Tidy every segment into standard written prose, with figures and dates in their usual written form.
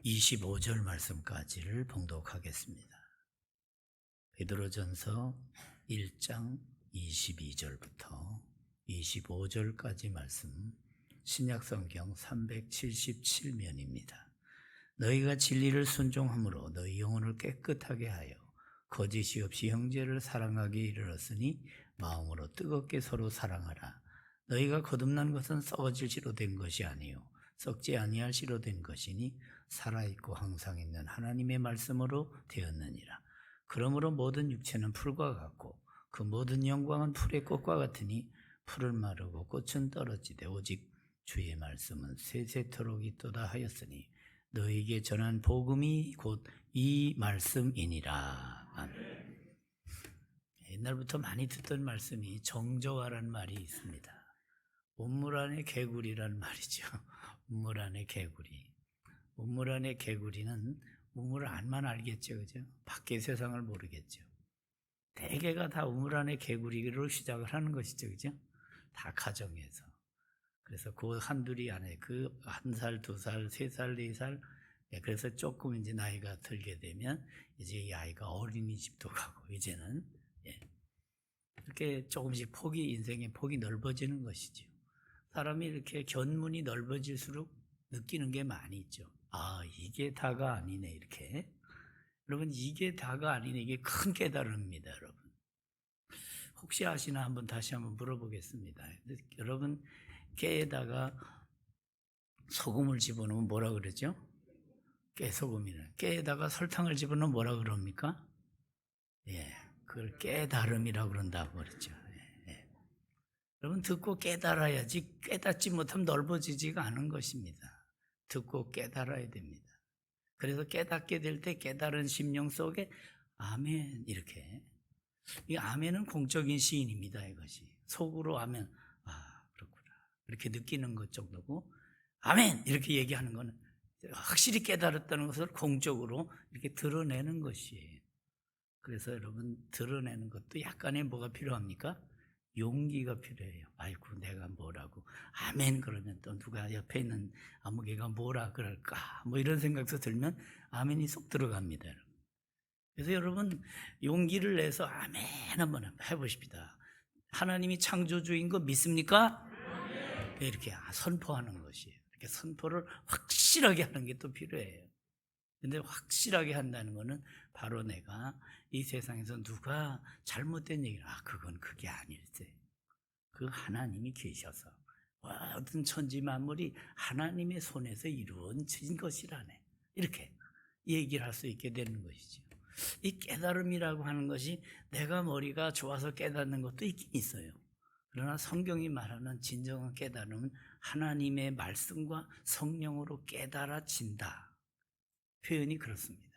25절 말씀까지를 봉독하겠습니다. 베드로전서 1장 22절부터 25절까지 말씀, 신약성경 377면입니다. 너희가 진리를 순종함으로 너희 영혼을 깨끗하게 하여 거짓이 없이 형제를 사랑하기에 이르렀으니 마음으로 뜨겁게 서로 사랑하라. 너희가 거듭난 것은 썩어질 씨로 된 것이 아니요 썩지 아니할 씨로 된 것이니 살아있고 항상 있는 하나님의 말씀으로 되었느니라. 그러므로 모든 육체는 풀과 같고 그 모든 영광은 풀의 꽃과 같으니 풀은 마르고 꽃은 떨어지되 오직 주의 말씀은 세세토록 있도다 하였으니 너희에게 전한 복음이 곧 이 말씀이니라. 아멘. 옛날부터 많이 듣던 말씀이 정저화라는 말이 있습니다. 우물 안의 개구리란 말이죠. 우물 안의 개구리. 우물 안의 개구리는 우물 안만 알겠죠, 그죠? 밖의 세상을 모르겠죠. 대개가 다 우물 안의 개구리로 시작을 하는 것이죠, 그죠? 다 가정에서. 그래서 그 한둘이 안에 그 1살, 2살, 3살, 4살, 그래서 조금 이제 나이가 들게 되면 이제 이 아이가 어린이집도 가고 이제는 이렇게 조금씩 인생의 폭이 넓어지는 것이죠. 사람이 이렇게 견문이 넓어질수록 느끼는 게 많이 있죠. 아, 이게 다가 아니네, 이렇게. 여러분, 이게 다가 아니네, 이게 큰 깨달음입니다, 여러분. 혹시 아시나 한번 다시 한번 물어보겠습니다. 여러분, 깨에다가 소금을 집어넣으면 뭐라 그러죠? 깨소금이는. 깨에다가 설탕을 집어넣으면 뭐라 그럽니까? 그걸 깨달음이라고 그런다고 그랬죠. 여러분, 듣고 깨달아야지, 깨닫지 못하면 넓어지지가 않은 것입니다. 듣고 깨달아야 됩니다. 그래서 깨닫게 될 때 깨달은 심령 속에 아멘, 이렇게. 이 아멘은 공적인 시인입니다, 이것이. 속으로 아멘, 아, 그렇구나. 이렇게 느끼는 것 정도고, 아멘! 이렇게 얘기하는 거는 확실히 깨달았다는 것을 공적으로 이렇게 드러내는 것이에요. 그래서 여러분, 드러내는 것도 약간의 뭐가 필요합니까? 용기가 필요해요. 아이고, 내가 뭐라고. 아멘, 그러면 또 누가 옆에 있는 아무개가 뭐라 그럴까. 뭐 이런 생각도 들면 아멘이 쏙 들어갑니다, 여러분. 그래서 여러분, 용기를 내서 아멘 한번 해보십시다. 하나님이 창조주인 거 믿습니까? 이렇게 선포하는 것이에요. 이렇게 선포를 확실하게 하는 게 또 필요해요. 근데 확실하게 한다는 거는 바로 내가 이 세상에서 누가 잘못된 얘기를, 그건 그게 아닐세. 그 하나님이 계셔서 모든 천지 만물이 하나님의 손에서 이루어진 것이라네. 이렇게 얘기를 할 수 있게 되는 것이죠. 이 깨달음이라고 하는 것이 내가 머리가 좋아서 깨닫는 것도 있긴 있어요. 그러나 성경이 말하는 진정한 깨달음은 하나님의 말씀과 성령으로 깨달아진다. 표현이 그렇습니다.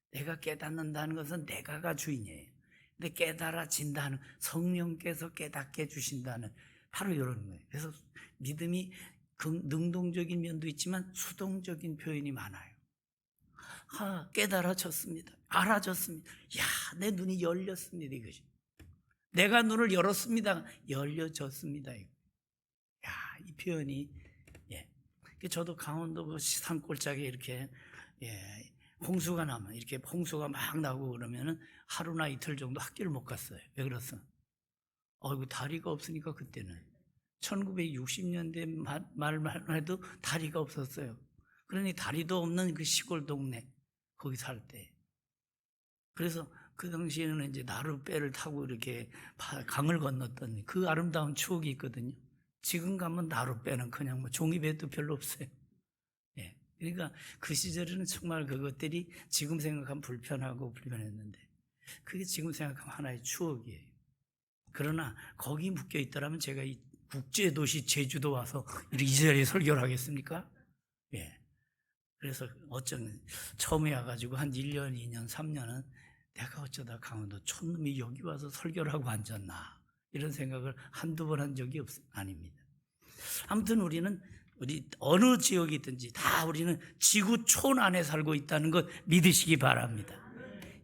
내가 깨닫는다는 것은 내가가 주인이에요. 근데 깨달아진다는, 성령께서 깨닫게 해주신다는, 바로 이런 거예요. 그래서 믿음이 능동적인 면도 있지만 수동적인 표현이 많아요. 깨달아졌습니다. 알아졌습니다. 내 눈이 열렸습니다. 이것이. 내가 눈을 열었습니다. 열려졌습니다. 이 표현이, 저도 강원도 그 산골짜기에 이렇게, 홍수가 나면, 이렇게 홍수가 막 나고 그러면은 하루나 이틀 정도 학교를 못 갔어요. 왜 그랬어? 다리가 없으니까 그때는. 1960년대 말만 해도 다리가 없었어요. 그러니 다리도 없는 그 시골 동네, 거기 살 때. 그래서 그 당시에는 이제 나룻배를 타고 이렇게 강을 건넜던 그 아름다운 추억이 있거든요. 지금 가면 나룻배는 그냥 뭐 종이배도 별로 없어요. 그러니까 그 시절에는 정말 그것들이 지금 생각하면 불편했는데 그게 지금 생각하면 하나의 추억이에요. 그러나 거기 묶여 있더라면 제가 이 국제도시 제주도 와서 이 자리에 설교를 하겠습니까? 그래서 처음에 와가지고 한 1년, 2년, 3년은 내가 어쩌다 강원도 촌놈이 여기 와서 설교를 하고 앉았나, 이런 생각을 한두 번 한 적이 아닙니다. 아무튼 우리 어느 지역이든지 다 우리는 지구촌 안에 살고 있다는 것 믿으시기 바랍니다.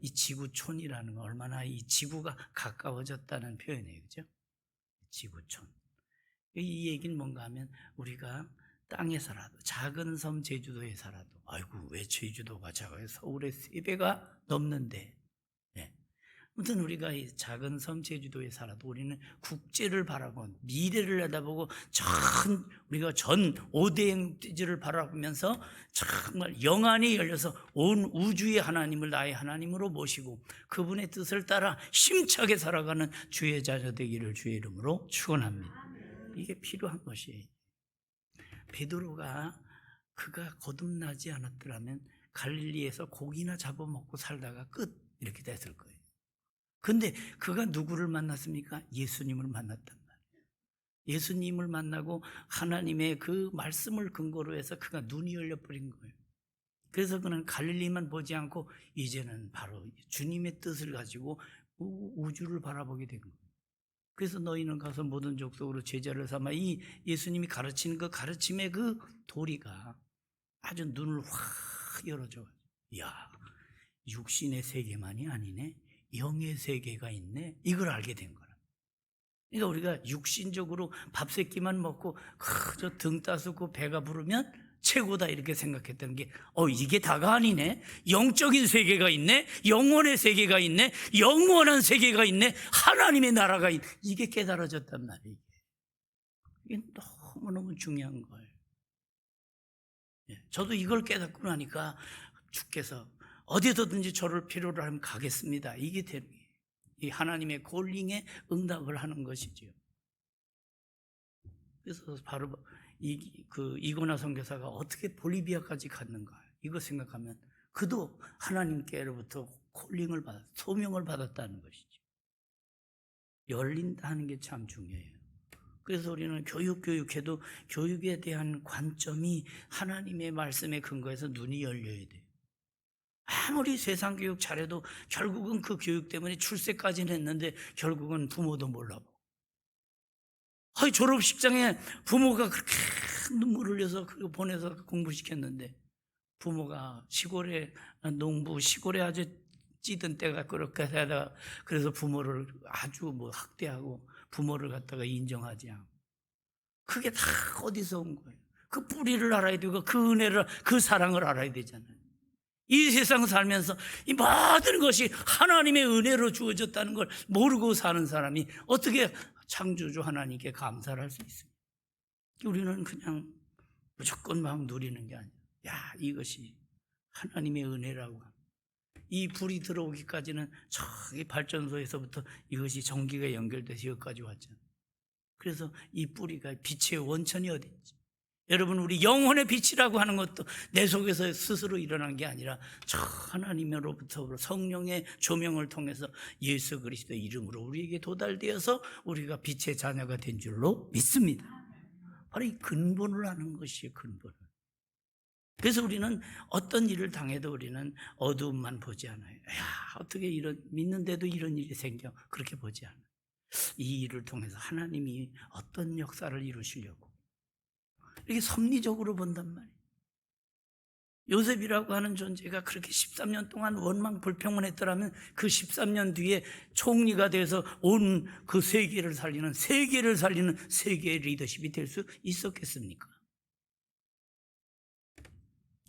이 지구촌이라는 건 얼마나 이 지구가 가까워졌다는 표현이에요. 그죠? 지구촌. 이 얘기는 뭔가 하면 우리가 땅에 살아도, 작은 섬 제주도에 살아도, 아이고 왜 제주도가 작아요? 서울의 3배가 넘는데. 예. 아무튼 우리가 이 작은 섬 제주도에 살아도 우리는 국제를 바라보고 미래를 내다보고 우리가 전 5대행지를 바라보면서 정말 영안이 열려서 온 우주의 하나님을 나의 하나님으로 모시고 그분의 뜻을 따라 힘차게 살아가는 주의 자녀 되기를 주의 이름으로 축원합니다. 이게 필요한 것이에요. 베드로가 그가 거듭나지 않았더라면 갈릴리에서 고기나 잡아먹고 살다가 끝 이렇게 됐을 거예요. 근데 그가 누구를 만났습니까? 예수님을 만났단 말이에요. 예수님을 만나고 하나님의 그 말씀을 근거로 해서 그가 눈이 열려버린 거예요. 그래서 그는 갈릴리만 보지 않고 이제는 바로 주님의 뜻을 가지고 우주를 바라보게 된 거예요. 그래서 너희는 가서 모든 족속으로 제자를 삼아 이 예수님이 가르치는 그 가르침의 그 도리가 아주 눈을 확 열어줘. 이야, 육신의 세계만이 아니네. 영의 세계가 있네. 이걸 알게 된 거라. 그러니까 우리가 육신적으로 밥 세 끼만 먹고 그저 등 따숩고 배가 부르면 최고다 이렇게 생각했던 게 이게 다가 아니네. 영적인 세계가 있네. 영원의 세계가 있네. 영원한 세계가 있네. 하나님의 나라가 있네. 이게 깨달아졌단 말이에요. 이게 너무너무 중요한 거예요. 저도 이걸 깨닫고 나니까 주께서 어디서든지 저를 필요로 하면 가겠습니다. 이게 이 하나님의 콜링에 응답을 하는 것이죠. 그래서 바로 이고나 선교사가 어떻게 볼리비아까지 갔는가 이거 생각하면 그도 하나님께로부터 콜링을 소명을 받았다는 것이죠. 열린다는 게 참 중요해요. 그래서 우리는 교육해도 교육에 대한 관점이 하나님의 말씀에 근거해서 눈이 열려야 돼요. 아무리 세상 교육 잘해도 결국은 그 교육 때문에 출세까지는 했는데 결국은 부모도 몰라보고. 졸업식장에 부모가 그렇게 눈물을 흘려서 그거 보내서 공부시켰는데 부모가 시골에 아주 찌든 때가 그렇게 하다가 그래서 부모를 아주 학대하고 부모를 갖다가 인정하지 않고. 그게 다 어디서 온 거예요? 그 뿌리를 알아야 되고 그 은혜를, 그 사랑을 알아야 되잖아요. 이 세상 살면서 이 모든 것이 하나님의 은혜로 주어졌다는 걸 모르고 사는 사람이 어떻게 창조주 하나님께 감사를 할 수 있습니까? 우리는 그냥 무조건 막 누리는 게 아니야. 이것이 하나님의 은혜라고 합니다. 이 불이 들어오기까지는 저기 발전소에서부터 이것이 전기가 연결돼서 여기까지 왔잖아요. 그래서 이 뿌리가 빛의 원천이 어딘지. 여러분, 우리 영혼의 빛이라고 하는 것도 내 속에서 스스로 일어난 게 아니라 저 하나님으로부터 성령의 조명을 통해서 예수 그리스도 이름으로 우리에게 도달되어서 우리가 빛의 자녀가 된 줄로 믿습니다. 바로 이 근본을 아는 것이에요. 근본을. 그래서 우리는 어떤 일을 당해도 우리는 어두움만 보지 않아요. 어떻게 믿는데도 이런 일이 생겨. 그렇게 보지 않아요. 이 일을 통해서 하나님이 어떤 역사를 이루시려고 이렇게 섭리적으로 본단 말이에요. 요셉이라고 하는 존재가 그렇게 13년 동안 원망 불평을 했더라면 그 13년 뒤에 총리가 돼서 온 그 세계를 살리는 세계의 리더십이 될 수 있었겠습니까?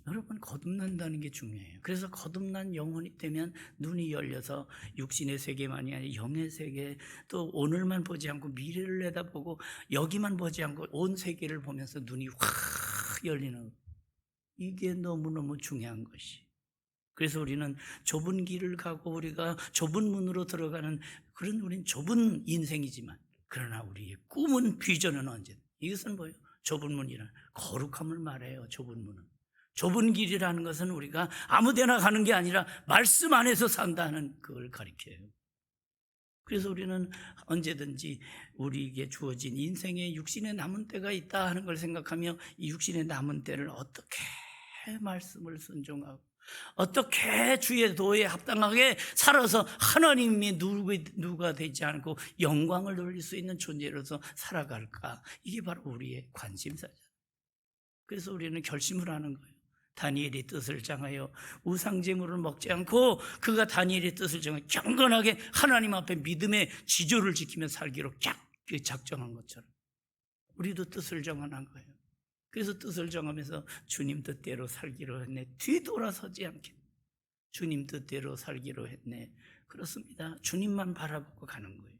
여러분, 거듭난다는 게 중요해요. 그래서 거듭난 영혼이 되면 눈이 열려서 육신의 세계만이 아니라 영의 세계, 또 오늘만 보지 않고 미래를 내다보고 여기만 보지 않고 온 세계를 보면서 눈이 확 열리는, 이게 너무너무 중요한 것이. 그래서 우리는 좁은 길을 가고 우리가 좁은 문으로 들어가는 그런 우린 좁은 인생이지만 그러나 우리의 꿈은 비전은 언제나 이것은 뭐예요? 좁은 문이란 거룩함을 말해요. 좁은 문은. 좁은 길이라는 것은 우리가 아무데나 가는 게 아니라 말씀 안에서 산다는 그걸 가리켜요. 그래서 우리는 언제든지 우리에게 주어진 인생의 육신의 남은 때가 있다 하는 걸 생각하며 이 육신의 남은 때를 어떻게 말씀을 순종하고 어떻게 주의 도에 합당하게 살아서 하나님이 누가 되지 않고 영광을 돌릴 수 있는 존재로서 살아갈까, 이게 바로 우리의 관심사죠. 그래서 우리는 결심을 하는 거예요. 다니엘의 뜻을 정하여 우상제물을 먹지 않고 그가 다니엘의 뜻을 정하여 경건하게 하나님 앞에 믿음의 지조를 지키며 살기로 쫙 작정한 것처럼 우리도 뜻을 정한 거예요. 그래서 뜻을 정하면서 주님 뜻대로 살기로 했네. 뒤돌아서지 않게. 주님 뜻대로 살기로 했네. 그렇습니다. 주님만 바라보고 가는 거예요.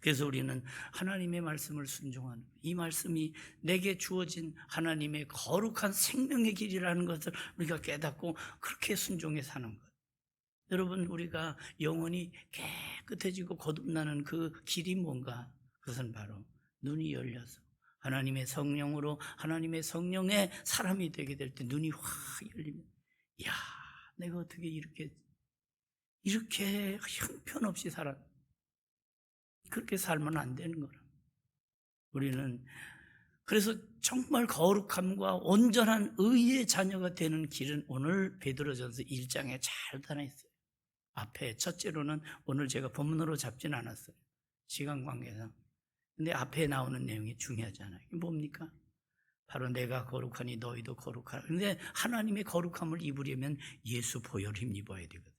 그래서 우리는 하나님의 말씀을 순종하는 거예요. 이 말씀이 내게 주어진 하나님의 거룩한 생명의 길이라는 것을 우리가 깨닫고 그렇게 순종해 사는 거예요. 여러분, 우리가 영혼이 깨끗해지고 거듭나는 그 길이 뭔가? 그것은 바로 눈이 열려서 하나님의 성령으로 하나님의 성령의 사람이 되게 될 때 눈이 확 열리면, 이야, 내가 어떻게 이렇게 형편없이 살았. 그렇게 살면 안 되는 거라. 우리는 그래서 정말 거룩함과 온전한 의의 자녀가 되는 길은 오늘 베드로전서 1장에 잘 나와 있어요. 앞에 첫째로는 오늘 제가 본문으로 잡진 않았어요. 시간 관계상. 근데 앞에 나오는 내용이 중요하잖아요. 이게 뭡니까? 바로 내가 거룩하니 너희도 거룩하라. 근데 하나님의 거룩함을 입으려면 예수 보혈을 힘입어야 되거든.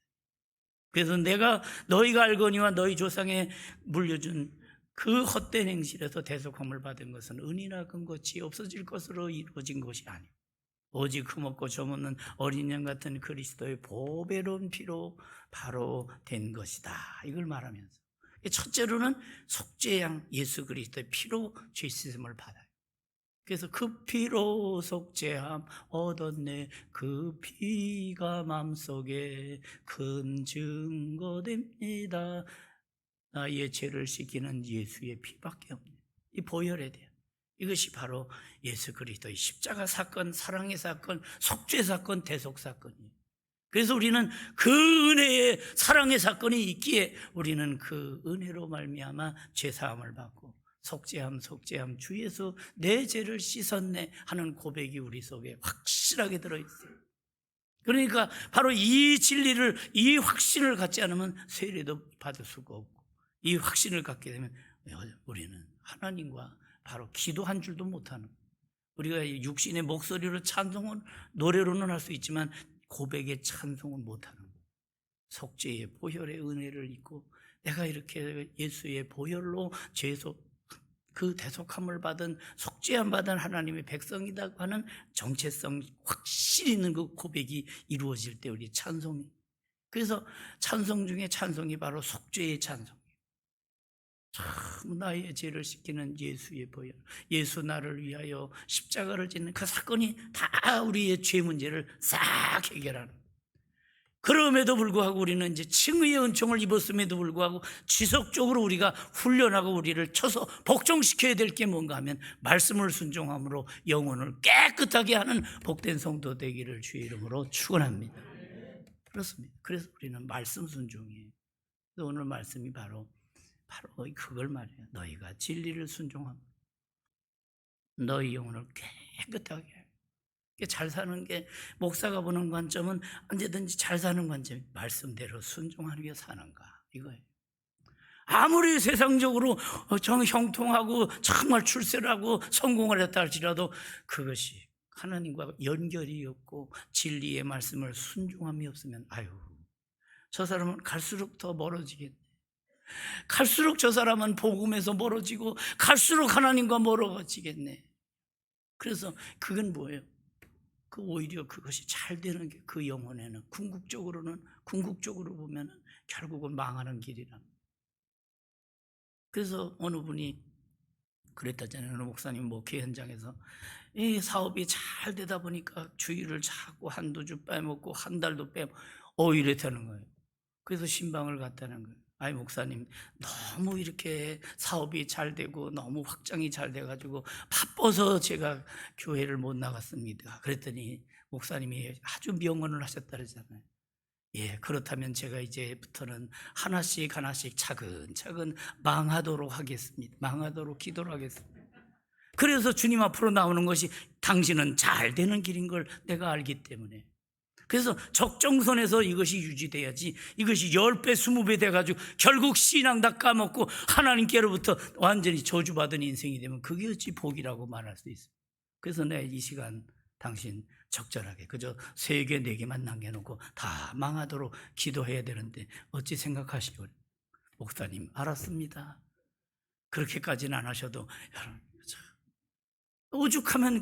그래서 내가 너희가 알거니와 너희 조상에 물려준 그 헛된 행실에서 대속함을 받은 것은 은이나 근거치 없어질 것으로 이루어진 것이 아니고 오직 흠없고 점없는 어린 양 같은 그리스도의 보배로운 피로 바로 된 것이다. 이걸 말하면서 첫째로는 속죄양 예수 그리스도의 피로 죄 씻음을 받아요. 그래서 그 피로 속죄함 얻었네. 그 피가 마음속에 큰 증거됩니다. 나의 죄를 씻기는 예수의 피밖에 없네. 이 보혈에 대한 이것이 바로 예수 그리스도의 십자가 사건, 사랑의 사건, 속죄 사건, 대속 사건이에요. 그래서 우리는 그 은혜의 사랑의 사건이 있기에 우리는 그 은혜로 말미암아 죄 사함을 받고 속죄함 주 예수 내 죄를 씻었네 하는 고백이 우리 속에 확실하게 들어있어요. 그러니까 바로 이 진리를, 이 확신을 갖지 않으면 세례도 받을 수가 없고, 이 확신을 갖게 되면 우리는 하나님과 바로 기도 한 줄도 못하는, 우리가 육신의 목소리로 찬송은 노래로는 할 수 있지만 고백의 찬송은 못하는 거예요. 속죄의 보혈의 은혜를 입고 내가 이렇게 예수의 보혈로 그 대속함을 받은 속죄함 받은 하나님의 백성이라고 하는 정체성 확실히 있는 그 고백이 이루어질 때 우리 찬송이, 그래서 찬송 중에 찬송이 바로 속죄의 찬송이에요. 참 나의 죄를 씻기는 예수의 보혈, 예수 나를 위하여 십자가를 짓는 그 사건이 다 우리의 죄 문제를 싹 해결하는. 그럼에도 불구하고 우리는 이제 칭의의 은총을 입었음에도 불구하고 지속적으로 우리가 훈련하고 우리를 쳐서 복종시켜야 될 게 뭔가 하면 말씀을 순종함으로 영혼을 깨끗하게 하는 복된 성도 되기를 주의 이름으로 축원합니다. 그렇습니다. 그래서 우리는 말씀 순종이에요. 오늘 말씀이 바로 그걸 말해요. 너희가 진리를 순종하면 너희 영혼을 깨끗하게 해요. 잘 사는 게, 목사가 보는 관점은 언제든지 잘 사는 관점이 말씀대로 순종하는 게 사는가 이거예요. 아무리 세상적으로 형통하고 정말 출세하고 성공을 했다 할지라도 그것이 하나님과 연결이 없고 진리의 말씀을 순종함이 없으면 저 사람은 갈수록 더 멀어지겠네. 갈수록 저 사람은 복음에서 멀어지고 갈수록 하나님과 멀어지겠네. 그래서 그건 뭐예요? 오히려 그것이 잘 되는 게 그 영혼에는 궁극적으로 보면 결국은 망하는 길이란. 그래서 어느 분이 그랬다잖아요. 어느 목사님 목회 현장에서 이 사업이 잘 되다 보니까 주일을 자꾸 한두 주 빼먹고 한 달도 이랬다는 거예요. 그래서 신방을 갔다는 거예요. 목사님, 너무 이렇게 사업이 잘 되고 너무 확장이 잘 돼가지고 바빠서 제가 교회를 못 나갔습니다. 그랬더니 목사님이 아주 명언을 하셨다 그러잖아요. 예, 그렇다면 제가 이제부터는 하나씩 차근차근 망하도록 하겠습니다. 망하도록 기도를 하겠습니다. 그래서 주님 앞으로 나오는 것이 당신은 잘 되는 길인 걸 내가 알기 때문에, 그래서 적정선에서 이것이 유지돼야지, 이것이 10배 20배 돼가지고 결국 신앙 다 까먹고 하나님께로부터 완전히 저주받은 인생이 되면 그게 어찌 복이라고 말할 수 있어요. 그래서 내 이 시간 당신 적절하게 그저 3개 4개만 남겨놓고 다 망하도록 기도해야 되는데 어찌 생각하시오? 목사님, 알았습니다. 그렇게까지는 안 하셔도 여러분, 오죽하면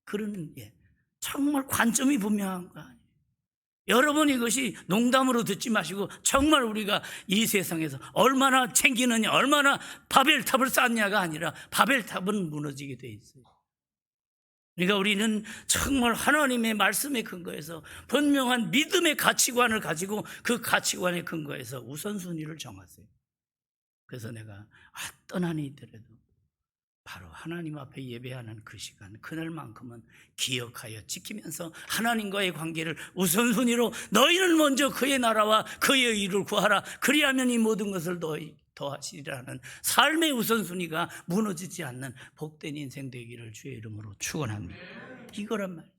그런 정말 관점이 분명한 거 아니에요. 여러분, 이것이 농담으로 듣지 마시고 정말 우리가 이 세상에서 얼마나 챙기느냐, 얼마나 바벨탑을 쌓느냐가 아니라 바벨탑은 무너지게 돼 있어요. 그러니까 우리는 정말 하나님의 말씀에 근거해서 분명한 믿음의 가치관을 가지고 그 가치관에 근거해서 우선순위를 정하세요. 그래서 내가 어떤 한이 있더라도 바로 하나님 앞에 예배하는 그 시간, 그날만큼은 기억하여 지키면서 하나님과의 관계를 우선순위로, 너희는 먼저 그의 나라와 그의 의를 구하라, 그리하면 이 모든 것을 더하시리라는 삶의 우선순위가 무너지지 않는 복된 인생 되기를 주의 이름으로 축원합니다. 이거란 말이죠.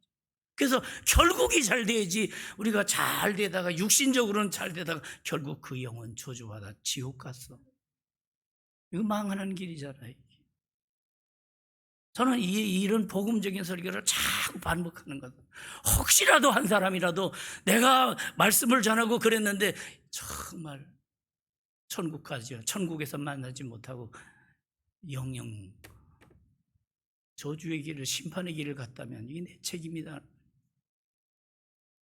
그래서 결국이 잘 돼야지. 우리가 잘 되다가 육신적으로는 잘 되다가 결국 그 영혼 저주받아 지옥 갔어. 이거 망하는 길이잖아요. 저는 이런 복음적인 설교를 자꾸 반복하는 거예요. 혹시라도 한 사람이라도 내가 말씀을 전하고 그랬는데 정말 천국 가죠. 천국에서 만나지 못하고 영영 저주의 길을, 심판의 길을 갔다면 이게 내 책임이다.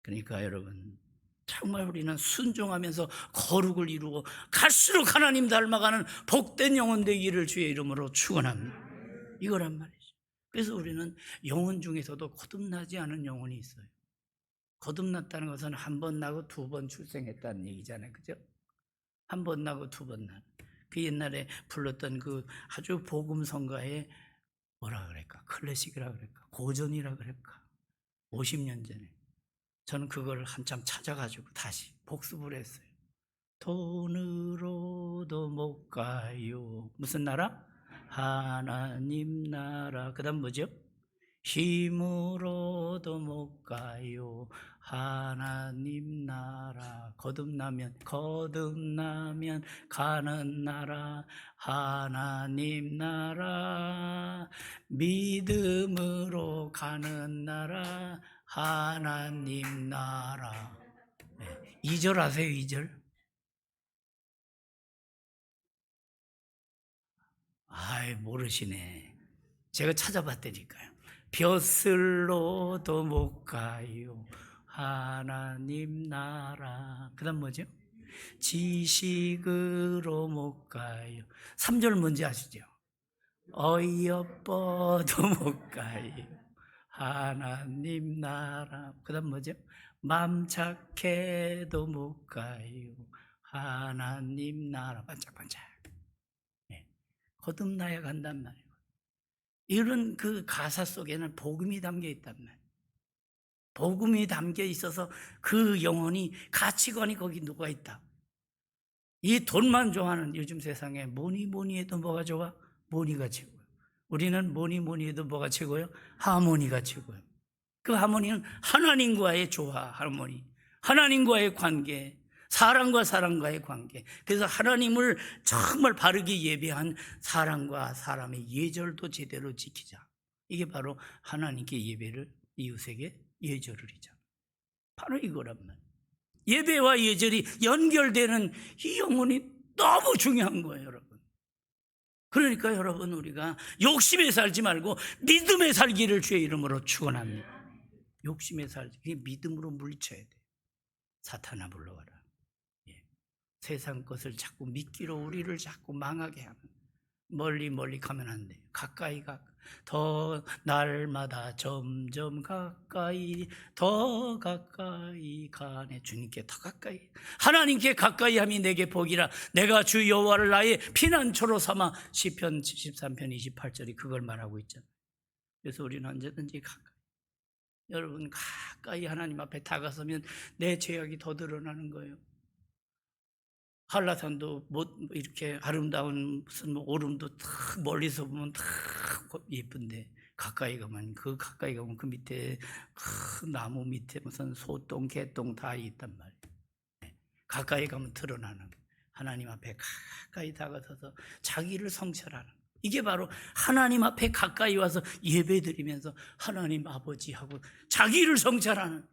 그러니까 여러분, 정말 우리는 순종하면서 거룩을 이루고 갈수록 하나님 닮아가는 복된 영혼 되기를 주의 이름으로 축원합니다. 이거란 말이죠. 그래서 우리는 영혼 중에서도 거듭나지 않은 영혼이 있어요. 거듭났다는 것은 한 번 나고 두 번 출생했다는 얘기잖아요. 그죠? 한 번 나고 두 번 나. 그 옛날에 불렀던 그 아주 복음성가에 뭐라 그럴까? 클래식이라 그럴까? 고전이라 그럴까? 50년 전에. 저는 그걸 한참 찾아가지고 다시 복습을 했어요. 돈으로도 못 가요. 무슨 나라? 하나님 나라. 그 다음 뭐죠? 힘으로도 못 가요. 하나님 나라. 거듭나면 가는 나라. 하나님 나라. 믿음으로 가는 나라. 하나님 나라. 2절 아세요? 2절? 아이, 모르시네. 제가 찾아봤다니까요. 벼슬로도 못 가요. 하나님 나라. 그 다음 뭐죠? 지식으로 못 가요. 3절 뭔지 아시죠? 어이없어도 못 가요. 하나님 나라. 그 다음 뭐죠? 맘 착해도 못 가요. 하나님 나라. 반짝반짝. 거듭나야 간단 말이에요. 이런 그 가사 속에는 복음이 담겨 있단 말이에요. 복음이 담겨 있어서 그 영혼이, 가치관이 거기 녹아 있다. 이 돈만 좋아하는 요즘 세상에 뭐니 해도 뭐가 좋아? 뭐니가 최고예요. 우리는 뭐니 해도 뭐가 최고예요? 하모니가 최고예요. 그 하모니는 하나님과의 조화, 하모니, 하나님과의 관계, 사람과의 관계. 그래서 하나님을 정말 바르게 예배한 사람과 사람의 예절도 제대로 지키자. 이게 바로 하나님께 예배를, 이웃에게 예절을 이자. 바로 이거란 말이에요. 예배와 예절이 연결되는 이 영혼이 너무 중요한 거예요, 여러분. 그러니까 여러분, 우리가 욕심에 살지 말고 믿음에 살기를 주의 이름으로 축원합니다. 욕심에 살기, 믿음으로 물리쳐야 돼. 사탄아 물러가라. 세상 것을 자꾸 믿기로 우리를 자꾸 망하게 하면 멀리 가면 안 돼요. 가까이 더 날마다 점점 가까이, 더 가까이 가네. 주님께 더 가까이, 하나님께 가까이 함이 내게 복이라. 내가 주 여호와를 나의 피난처로 삼아. 시편 73편 28절이 그걸 말하고 있잖아요. 그래서 우리는 언제든지 가까이, 여러분 가까이 하나님 앞에 다가서면 내 죄악이 더 드러나는 거예요. 한라산도 이렇게 아름다운 무슨 오름도 탁 멀리서 보면 탁 예쁜데 가까이 가면 그 밑에 큰 나무 밑에 무슨 소똥 개똥 다 있단 말이에요. 가까이 가면 드러나는, 하나님 앞에 가까이 다가서서 자기를 성찰하는, 이게 바로 하나님 앞에 가까이 와서 예배드리면서 하나님 아버지하고 자기를 성찰하는,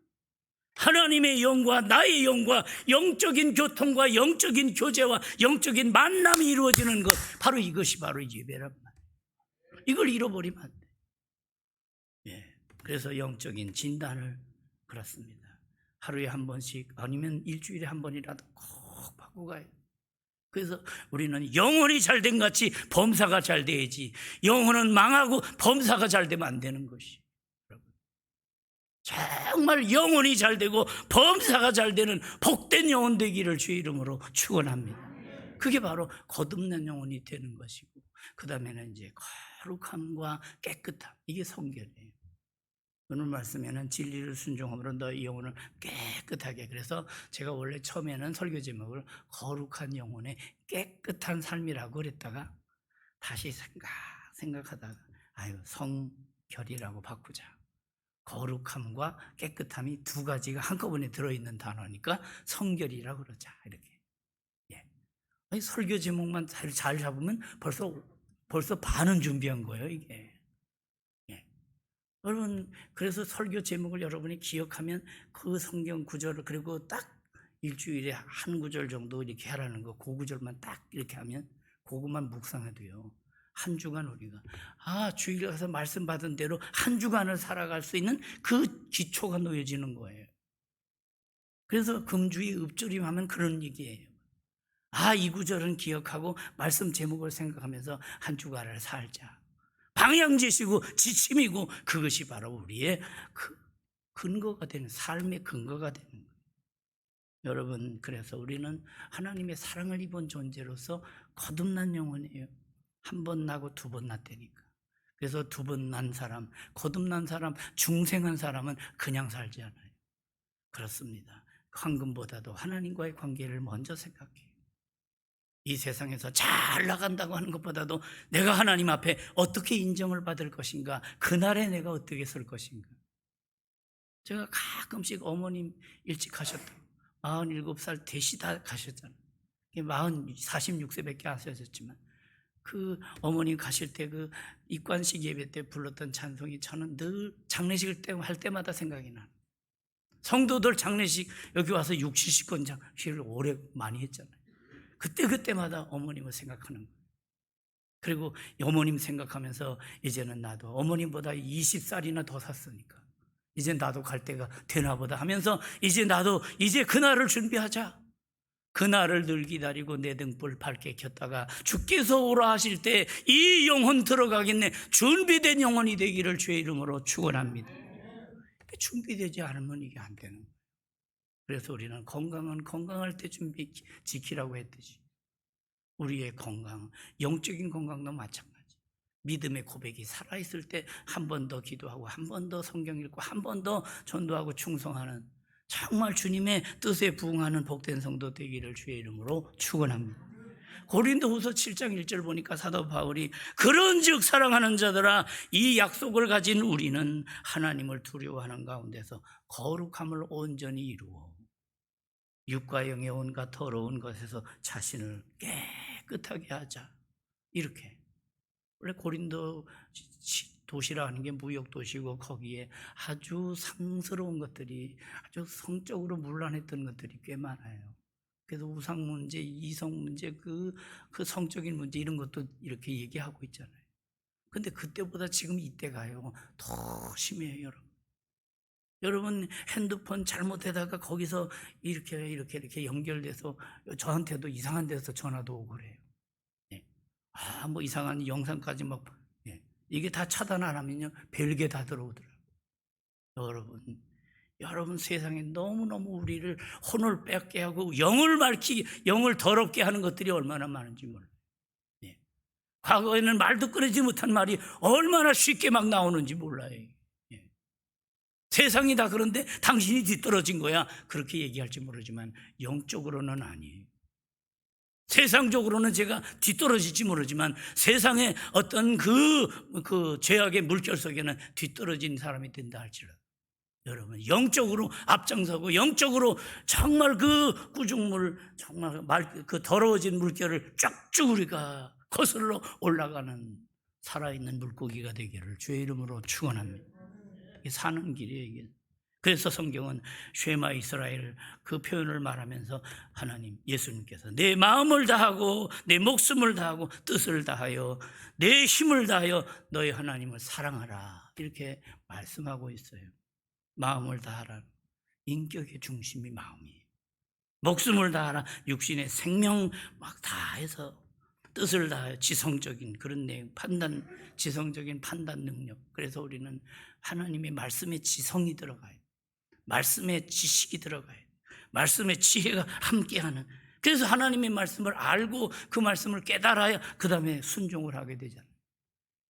하나님의 영과 나의 영과 영적인 교통과 영적인 교제와 영적인 만남이 이루어지는 것, 바로 이것이 바로 예배란 말이에요. 이걸 잃어버리면 안 돼. 예. 그래서 영적인 진단을 그렇습니다. 하루에 한 번씩 아니면 일주일에 한 번이라도 꼭 받고 가요. 그래서 우리는 영혼이 잘된 같이 범사가 잘 돼야지, 영혼은 망하고 범사가 잘 되면 안 되는 것이, 정말 영혼이 잘 되고 범사가 잘 되는 복된 영혼 되기를 주의 이름으로 축원합니다. 그게 바로 거듭난 영혼이 되는 것이고, 그 다음에는 이제 거룩함과 깨끗함, 이게 성결이에요. 오늘 말씀에는 진리를 순종함으로 너의 영혼을 깨끗하게, 그래서 제가 원래 처음에는 설교 제목을 거룩한 영혼의 깨끗한 삶이라고 그랬다가 다시 생각하다가 성결이라고 바꾸자. 거룩함과 깨끗함이 두 가지가 한꺼번에 들어있는 단어니까 성결이라고 그러자, 이렇게. 예. 아니, 설교 제목만 잘 잡으면 벌써 반은 준비한 거예요, 이게. 여러분, 그래서 설교 제목을 여러분이 기억하면 그 성경 구절을, 그리고 딱 일주일에 한 구절 정도 이렇게 하라는 거, 그 구절만 딱 이렇게 하면 그것만 묵상해도요, 한 주간 우리가 주일 가서 말씀 받은 대로 한 주간을 살아갈 수 있는 그 기초가 놓여지는 거예요. 그래서 금주의 읊조림하면 그런 얘기예요. 이 구절은 기억하고 말씀 제목을 생각하면서 한 주간을 살자. 방향지시고 지침이고, 그것이 바로 우리의 근거가 되는, 삶의 근거가 되는 거예요. 여러분, 그래서 우리는 하나님의 사랑을 입은 존재로서 거듭난 영혼이에요. 한 번 나고 두 번 났다니까. 그래서 두 번 난 사람, 거듭난 사람, 중생한 사람은 그냥 살지 않아요. 그렇습니다. 황금보다도 하나님과의 관계를 먼저 생각해요. 이 세상에서 잘 나간다고 하는 것보다도 내가 하나님 앞에 어떻게 인정을 받을 것인가, 그날에 내가 어떻게 설 것인가. 제가 가끔씩 어머님 일찍 가셨다고, 47살 되시다 가셨잖아요. 46세밖에 안 하셨지만 그 어머님 가실 때 그 입관식 예배 때 불렀던 찬송이 저는 늘 장례식을 할 때마다 생각이 나요. 성도들 장례식 여기 와서 60, 70건 장례식을 오래 많이 했잖아요. 그때마다 어머님을 생각하는 거예요. 그리고 어머님 생각하면서 이제는 나도 어머님보다 20살이나 더 샀으니까 이제 나도 갈 때가 되나 보다 하면서 이제 그날을 준비하자. 그날을 늘 기다리고 내 등불 밝게 켰다가 주께서 오라 하실 때 이 영혼 들어가겠네. 준비된 영혼이 되기를 주의 이름으로 축원합니다. 준비되지 않으면 이게 안 되는 거예요. 그래서 우리는 건강은 건강할 때 지키라고 했듯이 우리의 건강, 영적인 건강도 마찬가지. 믿음의 고백이 살아있을 때 한 번 더 기도하고 한 번 더 성경 읽고 한 번 더 전도하고 충성하는, 정말 주님의 뜻에 부응하는 복된 성도 되기를 주의 이름으로 축원합니다. 고린도후서 7장 1절 보니까 사도 바울이 그런즉 사랑하는 자들아, 이 약속을 가진 우리는 하나님을 두려워하는 가운데서 거룩함을 온전히 이루어 육과 영의 온갖 더러운 것에서 자신을 깨끗하게 하자. 이렇게. 원래 고린도 도시라 하는 게 무역 도시고 거기에 아주 상스러운 것들이, 아주 성적으로 문란했던 것들이 꽤 많아요. 그래서 우상 문제, 이성 문제, 그 성적인 문제, 이런 것도 이렇게 얘기하고 있잖아요. 근데 그때보다 지금 이때가요 더 심해요. 여러분 핸드폰 잘못하다가 거기서 이렇게 연결돼서 저한테도 이상한 데서 전화도 오고 그래요. 뭐 이상한 영상까지 막, 이게 다 차단 안 하면요 별게 다 들어오더라고요. 여러분 세상에 너무너무 우리를 혼을 뺏게 하고 영을 더럽게 하는 것들이 얼마나 많은지 몰라요. 과거에는 말도 꺼내지 못한 말이 얼마나 쉽게 막 나오는지 몰라요. 세상이 다 그런데 당신이 뒤떨어진 거야, 그렇게 얘기할지 모르지만 영적으로는 아니에요. 세상적으로는 제가 뒤떨어질지 모르지만 세상의 어떤 그 죄악의 물결 속에는 뒤떨어진 사람이 된다 할지라도 여러분 영적으로 앞장서고 영적으로 정말 그 구중물, 정말 그 더러워진 물결을 쫙쭉 우리가 거슬러 올라가는 살아있는 물고기가 되기를 주의 이름으로 축원합니다. 이게 사는 길이에요. 이게. 그래서 성경은 쉐마 이스라엘 그 표현을 말하면서 하나님, 예수님께서 내 마음을 다하고 내 목숨을 다하고 뜻을 다하여 내 힘을 다하여 너희 하나님을 사랑하라, 이렇게 말씀하고 있어요. 마음을 다하라, 인격의 중심이 마음이에요. 목숨을 다하라, 육신의 생명 막 다해서, 뜻을 다하여 지성적인 그런 내용, 지성적인 판단 능력. 그래서 우리는 하나님의 말씀에 지성이 들어가요. 말씀에 지식이 들어가요. 말씀에 지혜가 함께하는. 그래서 하나님의 말씀을 알고 그 말씀을 깨달아야 그 다음에 순종을 하게 되잖아요.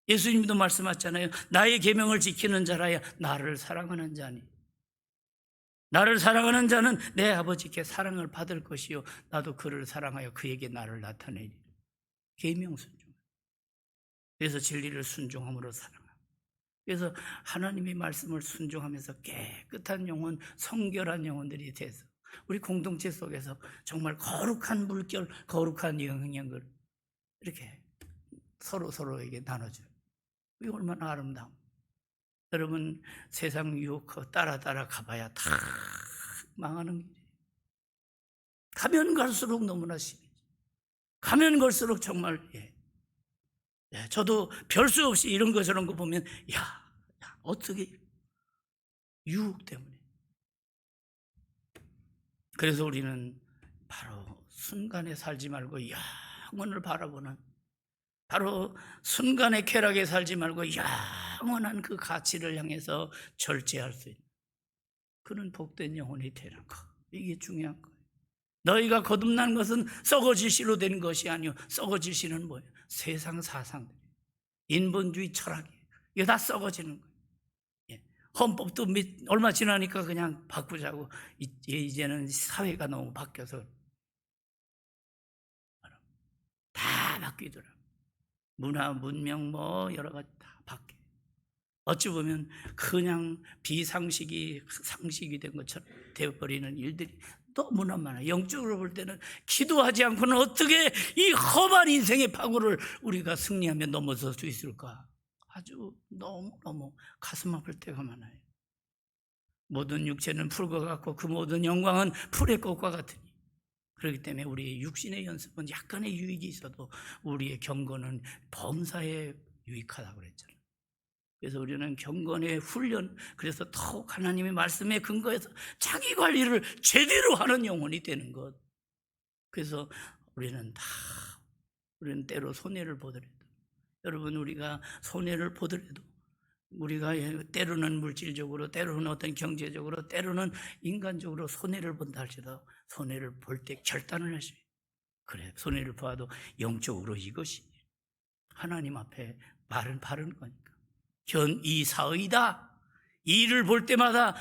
예수님도 말씀하셨잖아요. 나의 계명을 지키는 자라야 나를 사랑하는 자니. 나를 사랑하는 자는 내 아버지께 사랑을 받을 것이요 나도 그를 사랑하여 그에게 나를 나타내리. 계명 순종. 그래서 진리를 순종함으로 사랑합니다. 그래서 하나님의 말씀을 순종하면서 깨끗한 영혼, 성결한 영혼들이 돼서 우리 공동체 속에서 정말 거룩한 물결, 거룩한 영향을 이렇게 서로에게 나눠줘요. 이게 얼마나 아름다워. 여러분, 세상 유혹 따라 가봐야 다 망하는 길이에요. 가면 갈수록 너무나 심해져. 가면 갈수록 정말 저도 별 수 없이 이런 거 저런 거 보면 야 어떻게, 유혹 때문에. 그래서 우리는 바로 순간에 살지 말고 영원을 바라보는, 바로 순간의 쾌락에 살지 말고 영원한 그 가치를 향해서 절제할 수 있는 그런 복된 영혼이 되는 것, 이게 중요한 거예요. 너희가 거듭난 것은 썩어질 씨로 된 것이 아니요, 썩어질 씨는 뭐예요? 세상 사상들, 인본주의 철학이에요. 이게 다 썩어지는 거예요. 헌법도 얼마 지나니까 그냥 바꾸자고. 이제는 사회가 너무 바뀌어서 다 바뀌더라고요. 문화, 문명 여러 가지 다 바뀌어요. 어찌 보면 그냥 비상식이 상식이 된 것처럼 되어버리는 일들이 너무나 많아요. 영적으로 볼 때는 기도하지 않고는 어떻게 이 험한 인생의 파고를 우리가 승리하며 넘어설 수 있을까? 아주 너무너무 가슴 아플 때가 많아요. 모든 육체는 풀과 같고 그 모든 영광은 풀의 꽃과 같으니. 그렇기 때문에 우리 육신의 연습은 약간의 유익이 있어도 우리의 경건은 범사에 유익하다고 그랬잖아요. 그래서 우리는 경건의 훈련, 그래서 더욱 하나님의 말씀에 근거해서 자기 관리를 제대로 하는 영혼이 되는 것. 그래서 우리는 때로 손해를 보더라도, 여러분, 우리가 손해를 보더라도, 우리가 때로는 물질적으로, 때로는 어떤 경제적으로, 때로는 인간적으로 손해를 본다 할지라도 손해를 볼 때 결단을 하셔요. 그래, 손해를 보아도 영적으로 이것이 하나님 앞에 말은 바른 거니까. 견이사의다. 이를 볼 때마다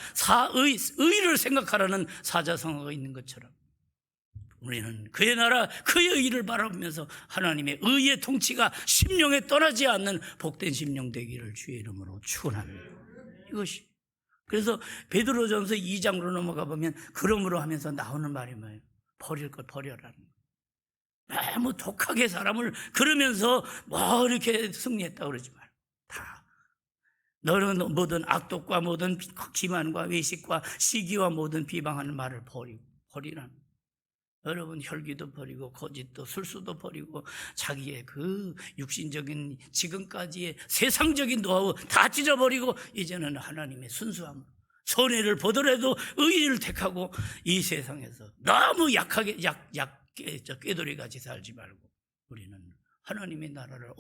의를 생각하라는 사자성어가 있는 것처럼 우리는 그의 나라, 그의 의를 바라보면서 하나님의 의의 통치가 심령에 떠나지 않는 복된 심령 되기를 주의 이름으로 축원합니다. 이것이. 그래서 베드로전서 2장으로 넘어가 보면 그러므로 하면서 나오는 말이 뭐예요? 버릴 것 버려라는 거예요. 너무 독하게 사람을 그러면서 이렇게 승리했다고 그러지 말고, 다 너는 모든 악독과 모든 기만과 외식과 시기와 모든 비방하는 말을 버리라는. 여러분, 혈기도 버리고 거짓도 술수도 버리고 자기의 그 육신적인 지금까지의 세상적인 노하우 다 찢어버리고 이제는 하나님의 순수함, 손해를 보더라도 의를 택하고 이 세상에서 너무 약하게 꾀돌이같이 살지 말고 우리는 하나님의 나라를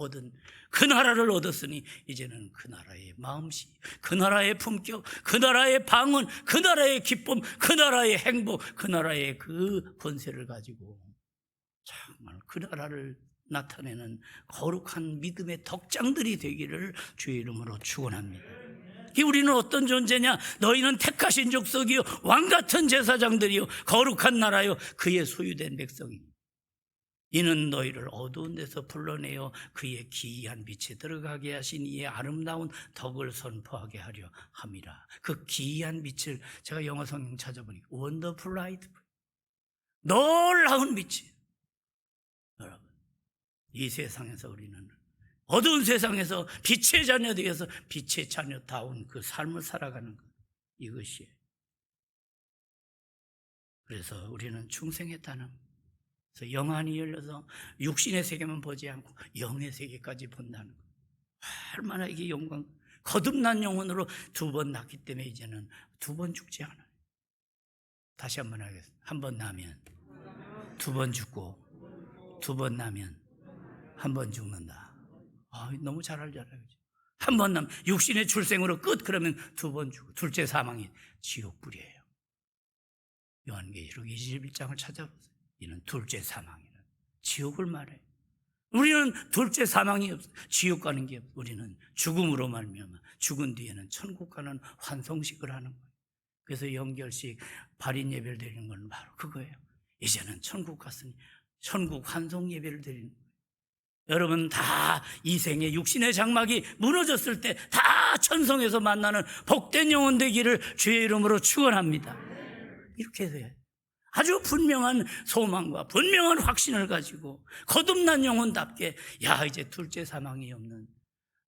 그 나라를 얻었으니 이제는 그 나라의 마음씨, 그 나라의 품격, 그 나라의 방언, 그 나라의 기쁨, 그 나라의 행복, 그 나라의 그 권세를 가지고 정말 그 나라를 나타내는 거룩한 믿음의 덕장들이 되기를 주의 이름으로 축원합니다. 우리는 어떤 존재냐? 너희는 택하신 족속이요 왕같은 제사장들이요 거룩한 나라요 그의 소유된 백성입니다. 이는 너희를 어두운 데서 불러내어 그의 기이한 빛에 들어가게 하신 이의 아름다운 덕을 선포하게 하려 함이라. 그 기이한 빛을 제가 영어 성경 찾아보니까 원더풀 라이트, 놀라운 빛이. 여러분, 이 세상에서 우리는 어두운 세상에서 빛의 자녀 되어서 빛의 자녀다운 그 삶을 살아가는 것, 이것이에요. 그래서 우리는 중생했다는, 그래서 영안이 열려서 육신의 세계만 보지 않고 영의 세계까지 본다는 것. 얼마나 이게 영광. 거듭난 영혼으로 2번 낳기 때문에 이제는 2번 죽지 않아요. 다시 한번 하겠습니다. 한 번 나면 2번 죽고, 2번 나면 1번 죽는다. 너무 잘 알잖아요. 한 번 나면 육신의 출생으로 끝. 그러면 2번 죽고, 둘째 사망이 지옥불이에요. 요한계시록 21장을 찾아보세요. 이는 둘째 사망이는 지옥을 말해요. 우리는 둘째 사망이 없어요. 지옥 가는 게 없어요. 우리는 죽음으로 말미암아 죽은 뒤에는 천국 가는 환송식을 하는 거예요. 그래서 영결식 발인 예배를 드리는 건 바로 그거예요. 이제는 천국 갔으니 천국 환송 예배를 드리는 거예요. 여러분 다 이 생에 육신의 장막이 무너졌을 때 다 천성에서 만나는 복된 영혼 되기를 주의 이름으로 축원합니다. 이렇게 돼요. 아주 분명한 소망과 분명한 확신을 가지고 거듭난 영혼답게 이제 둘째 사망이 없는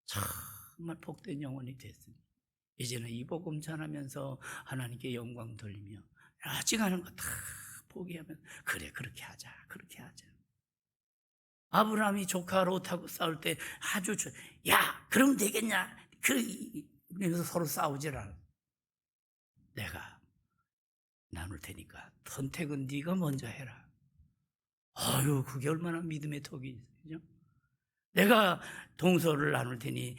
정말 복된 영혼이 됐습니다. 이제는 이 복음 전하면서 하나님께 영광 돌리며 아직하는 거 다 포기하면 그래 그렇게 하자 그렇게 하자. 아브라함이 조카 롯하고 싸울 때 아주 그럼 되겠냐 그러면서 서로 싸우질 않아. 내가 나눌 테니까 선택은 네가 먼저 해라. 그게 얼마나 믿음의 턱이 있어요. 내가 동서를 나눌 테니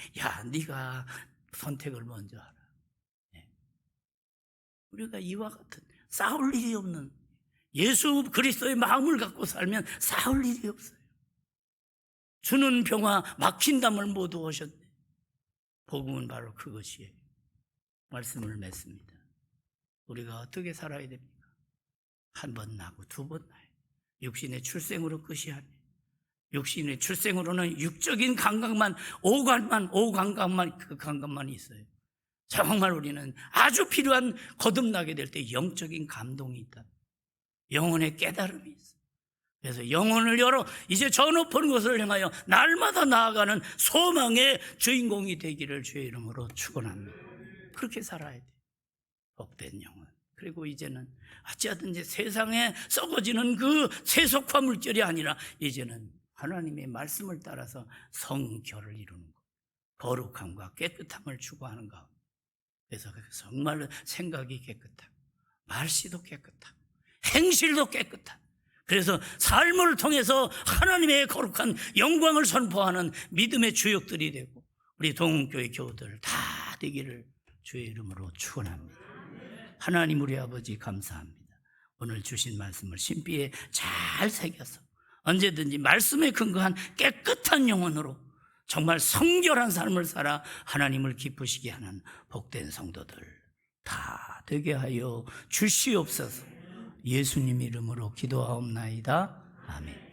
네가 선택을 먼저 하라. 우리가 이와 같은 싸울 일이 없는 예수 그리스도의 마음을 갖고 살면 싸울 일이 없어요. 주는 병화 막힌 담을 모두 하셨네. 복음은 바로 그것이에요. 말씀을 맺습니다. 우리가 어떻게 살아야 됩니까? 1번 나고 2번 나요. 육신의 출생으로 끝이 아니에요. 육신의 출생으로는 육적인 감각만, 오감각만 그 감각만 있어요. 정말 우리는 아주 필요한 거듭나게 될 때 영적인 감동이 있다. 영혼의 깨달음이 있어요. 그래서 영혼을 열어 이제 저 높은 곳을 향하여 날마다 나아가는 소망의 주인공이 되기를 주의 이름으로 축원합니다. 그렇게 살아야 돼요. 복된 영혼. 그리고 이제는 어찌하든지 세상에 썩어지는 그 세속화 물질이 아니라 이제는 하나님의 말씀을 따라서 성결을 이루는 것, 거룩함과 깨끗함을 추구하는 것. 그래서 정말 생각이 깨끗하고 말씨도 깨끗하고 행실도 깨끗한, 그래서 삶을 통해서 하나님의 거룩한 영광을 선포하는 믿음의 주역들이 되고 우리 동교회 교우들 다 되기를 주의 이름으로 축원합니다. 하나님 우리 아버지 감사합니다. 오늘 주신 말씀을 심비에 잘 새겨서 언제든지 말씀에 근거한 깨끗한 영혼으로 정말 성결한 삶을 살아 하나님을 기쁘시게 하는 복된 성도들 다 되게 하여 주시옵소서. 예수님 이름으로 기도하옵나이다. 아멘.